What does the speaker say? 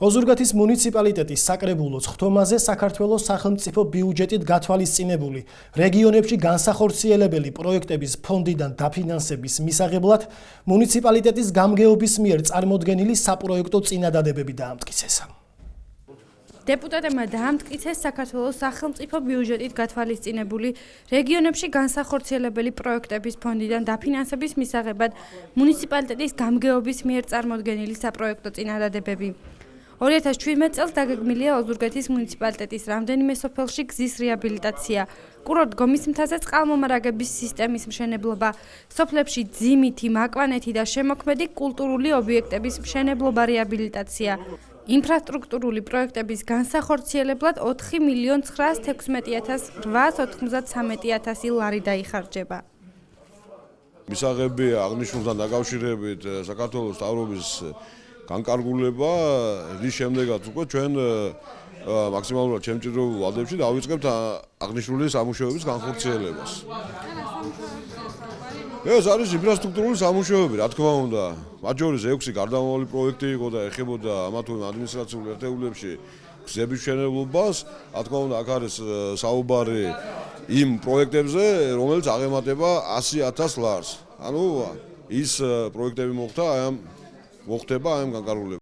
ოზურგეთის მუნიციპალიტეტის საკრებულოს ხთომაზე საქართველოს სახელმწიფო ბიუჯეტით გათვალისწინებული რეგიონებში განსახორციელებელი პროექტების ფონდიდან დაფინანსების მისაღებლად მუნიციპალიტეტის გამგეობის მიერ წარმოდგენილი საპროექტო წინადადებები დაამტკიცეს. Deputatებმა დაამტკიცეს საქართველოს სახელმწიფო ბიუჯეტით გათვალისწინებული რეგიონებში განსახორციელებელი პროექტების ფონდიდან დაფინანსების მისაღებად მუნიციპალიტეტის გამგეობის მიერ წარმოდგენილი საპროექტო წინადადებები. 2017 წელს დაგეგმილია ოზურგეთის მუნიციპალიტეტის რამდენიმე სოფელში გზის რეაბილიტაცია, კურორტ გომის მთაზე წყალმომარაგების სისტემის მშენებლობა, სოფლებში ძიმითი, მაკვანეთი და შემოქმედი კულტურული ობიექტების მშენებლობა რეაბილიტაცია. ინფრასტრუქტურული პროექტების განსახორციელებლად 4,916,893 ლარი დაიხარჯება. მისაღები აღნიშნულთან დაკავშირებით საქართველოს მთავრობის განკარგულება, რის შემდეგაც უკვე ჩვენ მაქსიმალურად შემჭირებულ ვალდებში დავიწყებთ აღნიშნული სამუშაოების განხორციელებას. ეს არის ინფრასტრუქტურული სამუშაოები, რა თქმა უნდა. მათ შორის 6 გარდამავალი პროექტი იყო და ეხებოდა ამა თუ იმ ადმინისტრაციულ ერთეულებში გზების მშენებლობას. რა თქმა უნდა, აქ არის საუბარი იმ პროექტებზე, რომელიც აღემატება 100,000 ლარს. ანუ ის პროექტები მოხდება აი ამ განკარგულებაში.